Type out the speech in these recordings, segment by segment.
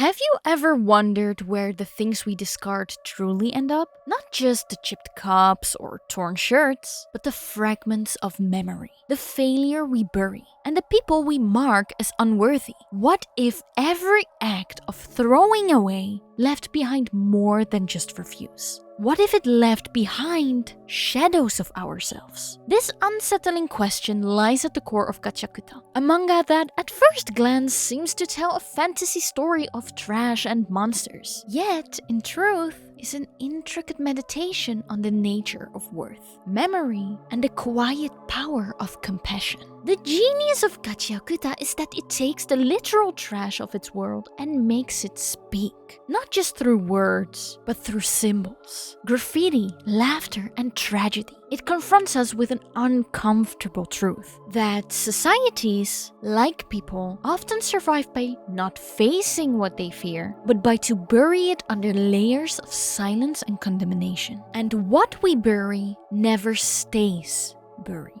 Have you ever wondered where the things we discard truly end up? Not just the chipped cups or torn shirts, but the fragments of memory, the failure we bury, and the people we mark as unworthy. What if every act of throwing away left behind more than just refuse? What if it left behind shadows of ourselves? This unsettling question lies at the core of Gachiakuta, a manga that at first glance seems to tell a fantasy story of trash and monsters. Yet, in truth, is an intricate meditation on the nature of worth, memory, and the quiet power of compassion. The genius of Gachiakuta is that it takes the literal trash of its world and makes it speak. Not just through words, but through symbols, graffiti, laughter, and tragedy. It confronts us with an uncomfortable truth that societies, like people, often survive by not facing what they fear, but by to bury it under layers of silence and condemnation. And what we bury never stays buried.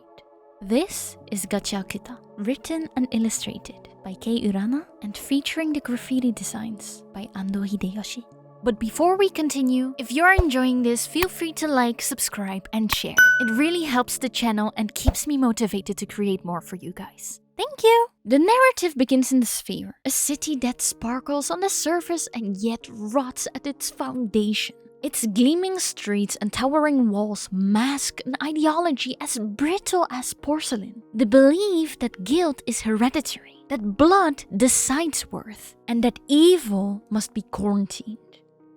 This is Gachiakuta, written and illustrated by Kei Urana and featuring the graffiti designs by Ando Hideyoshi. But before we continue, if you're enjoying this, feel free to like, subscribe, and share. It really helps the channel and keeps me motivated to create more for you guys. Thank you! The narrative begins in the Sphere, a city that sparkles on the surface and yet rots at its foundation. Its gleaming streets and towering walls mask an ideology as brittle as porcelain. The belief that guilt is hereditary, that blood decides worth, and that evil must be quarantined.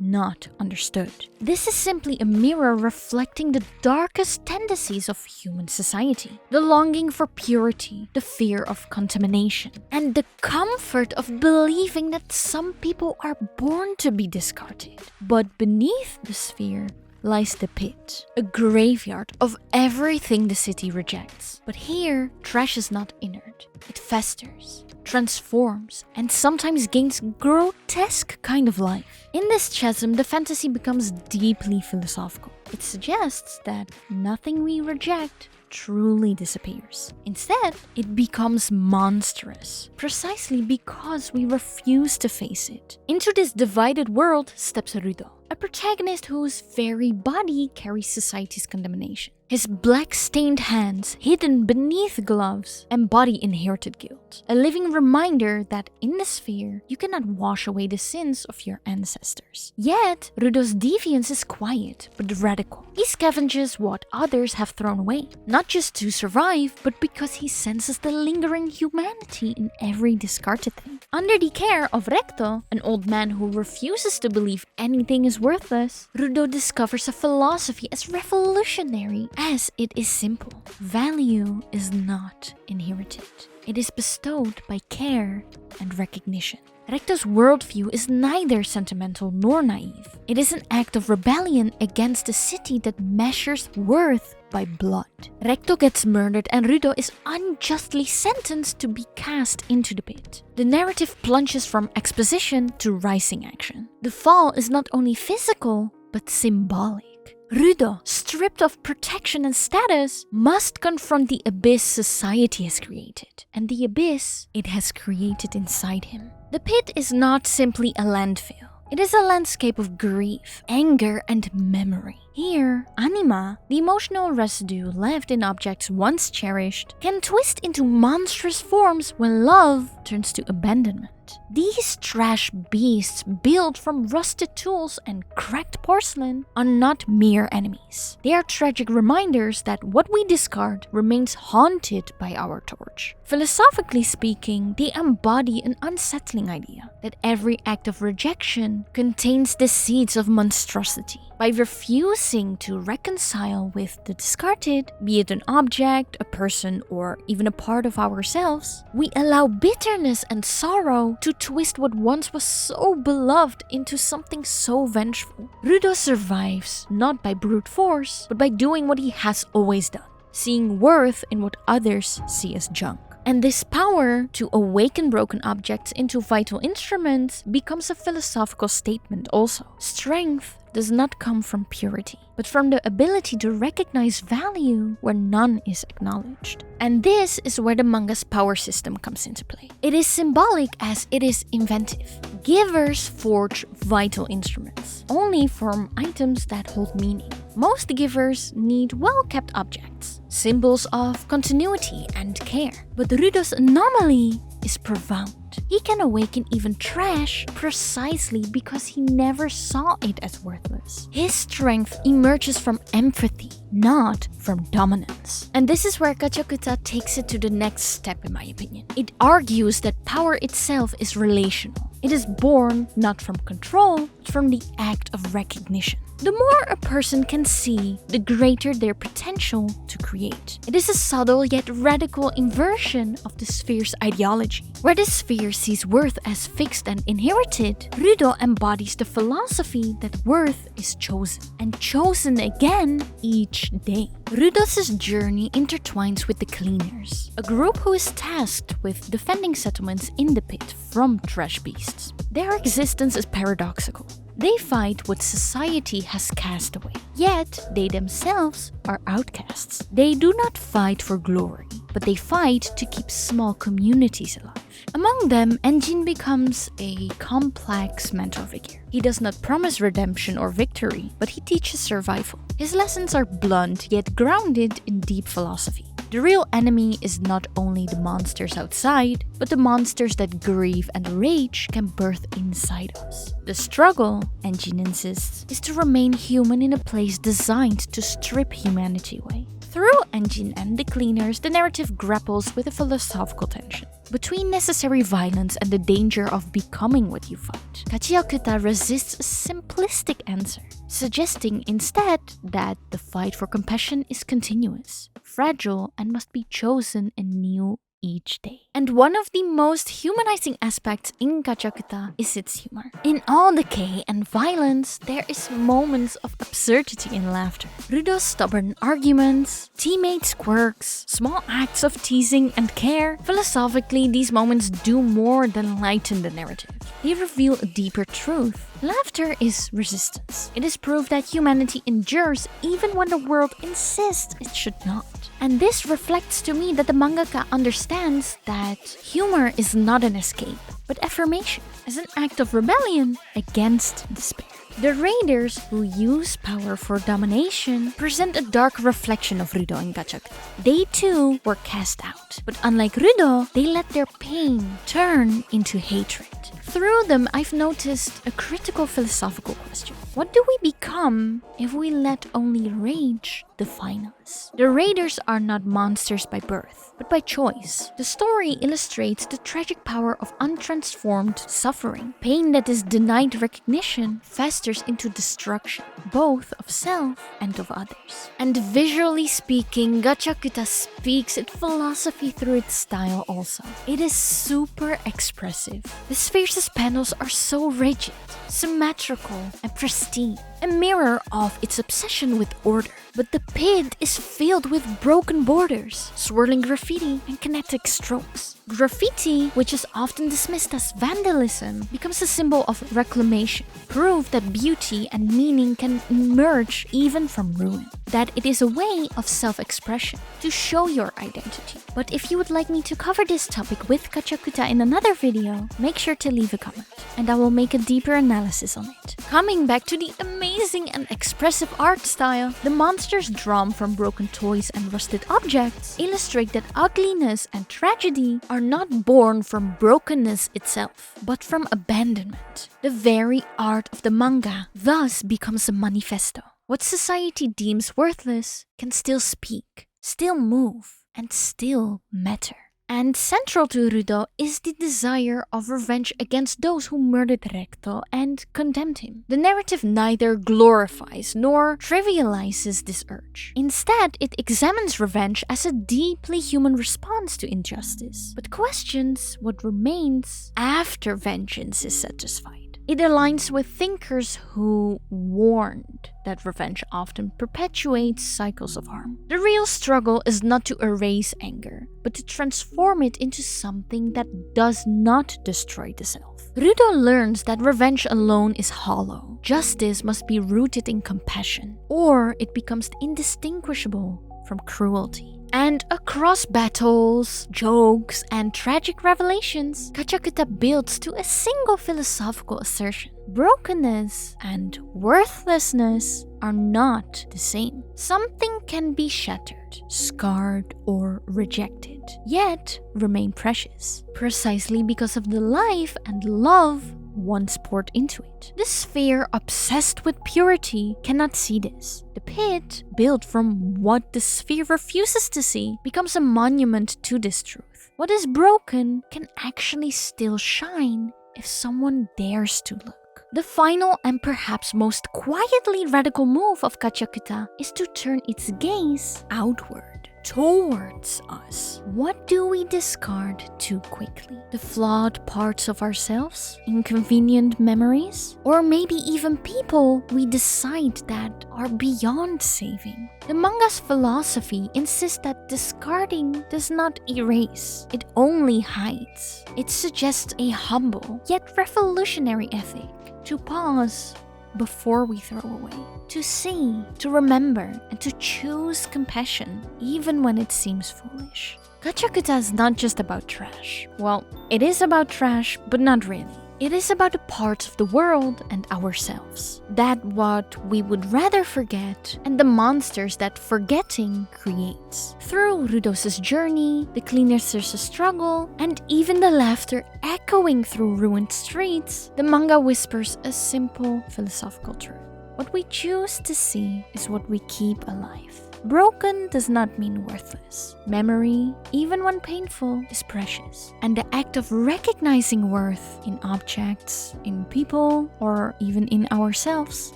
Not understood. This is simply a mirror reflecting the darkest tendencies of human society. The longing for purity, the fear of contamination, and the comfort of believing that some people are born to be discarded. But beneath the sphere lies the pit, a graveyard of everything the city rejects. But here, trash is not inert. It festers, transforms, and sometimes gains grotesque kind of life. In this chasm, the fantasy becomes deeply philosophical. It suggests that nothing we reject truly disappears. Instead, it becomes monstrous, precisely because we refuse to face it. Into this divided world steps Rudo, a protagonist whose very body carries society's condemnation. His black-stained hands, hidden beneath gloves, embody inherited guilt. A living reminder that in the sphere, you cannot wash away the sins of your ancestors. Yet, Rudo's deviance is quiet, but radical. He scavenges what others have thrown away, not just to survive, but because he senses the lingering humanity in every discarded thing. Under the care of Recto, an old man who refuses to believe anything is worthless, Rudo discovers a philosophy as revolutionary as it is simple. Value is not inherited. It is bestowed by care and recognition. Recto's worldview is neither sentimental nor naive. It is an act of rebellion against a city that measures worth by blood. Recto gets murdered and Rudo is unjustly sentenced to be cast into the pit. The narrative plunges from exposition to rising action. The fall is not only physical, but symbolic. Rudo, stripped of protection and status, must confront the abyss society has created, and the abyss it has created inside him. The pit is not simply a landfill. It is a landscape of grief, anger, and memory. Here, anima, the emotional residue left in objects once cherished, can twist into monstrous forms when love turns to abandonment. These trash beasts built from rusted tools and cracked porcelain are not mere enemies. They are tragic reminders that what we discard remains haunted by our torch. Philosophically speaking, they embody an unsettling idea that every act of rejection contains the seeds of monstrosity. By refusing to reconcile with the discarded, be it an object, a person, or even a part of ourselves, we allow bitterness and sorrow to twist what once was so beloved into something so vengeful. Rudo survives not by brute force, but by doing what he has always done, seeing worth in what others see as junk. And this power to awaken broken objects into vital instruments becomes a philosophical statement also. Strength does not come from purity, but from the ability to recognize value where none is acknowledged. And this is where the manga's power system comes into play. It is symbolic as it is inventive. Givers forge vital instruments, only form items that hold meaning. Most givers need well-kept objects, symbols of continuity and care. But Rudo's anomaly is profound. He can awaken even trash precisely because he never saw it as worthless. His strength emerges from empathy, not from dominance. And this is where Gachiakuta takes it to the next step, in my opinion. It argues that power itself is relational. It is born not from control, but from the act of recognition. The more a person can see, the greater their potential to create. It is a subtle yet radical inversion of the sphere's ideology. Where the sphere sees worth as fixed and inherited, Rudo embodies the philosophy that worth is chosen, and chosen again each day. Rudo's journey intertwines with the Cleaners, a group who is tasked with defending settlements in the pit from trash beasts. Their existence is paradoxical. They fight what society has cast away, yet they themselves are outcasts. They do not fight for glory, but they fight to keep small communities alive. Among them, Enjin becomes a complex mentor figure. He does not promise redemption or victory, but he teaches survival. His lessons are blunt yet grounded in deep philosophy. The real enemy is not only the monsters outside, but the monsters that grief and rage can birth inside us. The struggle, Enjin insists, is to remain human in a place designed to strip humanity away. Through Enjin and the Cleaners, the narrative grapples with a philosophical tension between necessary violence and the danger of becoming what you fight. Gachiakuta resists a simplistic answer, suggesting instead that the fight for compassion is continuous, fragile, and must be chosen anew each day. And one of the most humanizing aspects in Gachiakuta is its humor. In all decay and violence, there is moments of absurdity and laughter. Rudo's stubborn arguments, teammates' quirks, small acts of teasing and care. Philosophically, these moments do more than lighten the narrative. They reveal a deeper truth. Laughter is resistance. It is proof that humanity endures even when the world insists it should not. And this reflects to me that the mangaka understands that humor is not an escape, but affirmation, as an act of rebellion against despair. The raiders, who use power for domination, present a dark reflection of Rudo and Gachiakuta. They too were cast out, but unlike Rudo, they let their pain turn into hatred. Through them, I've noticed a critical philosophical question. What do we become if we let only rage define us? The raiders are not monsters by birth, but by choice. The story illustrates the tragic power of untransformed suffering. Pain that is denied recognition festers into destruction, both of self and of others. And visually speaking, Gachiakuta speaks its philosophy through its style also. It is super expressive. The sphere's panels are so rigid, symmetrical, and pristine, a mirror of its obsession with order. But the pit is filled with broken borders, swirling graffiti, and kinetic strokes. Graffiti, which is often dismissed as vandalism, becomes a symbol of reclamation, proof that beauty and meaning can emerge even from ruin, that it is a way of self-expression, to show your identity. But if you would like me to cover this topic with Gachiakuta in another video, make sure to leave a comment, and I will make a deeper analysis on it. Coming back to the amazing and expressive art style, the monsters drawn from broken toys and rusted objects illustrate that ugliness and tragedy are not born from brokenness itself, but from abandonment. The very art of the manga thus becomes a manifesto. What society deems worthless can still speak, still move, and still matter. And central to Rudo is the desire of revenge against those who murdered Recto and condemned him. The narrative neither glorifies nor trivializes this urge. Instead, it examines revenge as a deeply human response to injustice, but questions what remains after vengeance is satisfied. It aligns with thinkers who warned that revenge often perpetuates cycles of harm. The real struggle is not to erase anger, but to transform it into something that does not destroy the self. Rudo learns that revenge alone is hollow. Justice must be rooted in compassion, or it becomes indistinguishable from cruelty. And across battles, jokes, and tragic revelations, Gachiakuta builds to a single philosophical assertion. Brokenness and worthlessness are not the same. Something can be shattered, scarred, or rejected, yet remain precious, precisely because of the life and love once poured into it. The sphere obsessed with purity cannot see this. The pit, built from what the sphere refuses to see, becomes a monument to this truth. What is broken can actually still shine if someone dares to look. The final and perhaps most quietly radical move of Gachiakuta is to turn its gaze outward, towards us. What do we discard too quickly? The flawed parts of ourselves? Inconvenient memories? Or maybe even people we decide that are beyond saving? The manga's philosophy insists that discarding does not erase, it only hides. It suggests a humble yet revolutionary ethic: to pause before we throw away, to see, to remember, and to choose compassion, even when it seems foolish. Gachiakuta is not just about trash. Well, it is about trash, but not really. It is about the parts of the world and ourselves. That what we would rather forget, and the monsters that forgetting creates. Through Rudo's journey, the cleaner's struggle, and even the laughter echoing through ruined streets, the manga whispers a simple philosophical truth. What we choose to see is what we keep alive. Broken does not mean worthless. Memory, even when painful, is precious. And the act of recognizing worth in objects, in people, or even in ourselves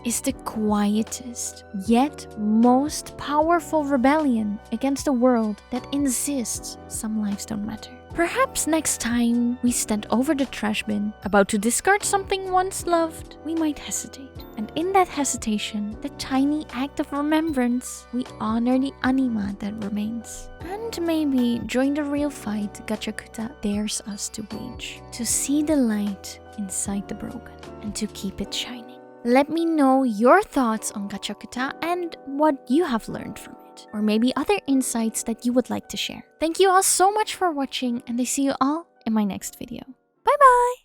is the quietest, yet most powerful rebellion against a world that insists some lives don't matter. Perhaps next time we stand over the trash bin, about to discard something once loved, we might hesitate. And in that hesitation, the tiny act of remembrance, we honor the anima that remains. And maybe join the real fight Gachiakuta dares us to wage. To see the light inside the broken, and to keep it shining. Let me know your thoughts on Gachiakuta and what you have learned from it. Or maybe other insights that you would like to share. Thank you all so much for watching, and I see you all in my next video. Bye bye!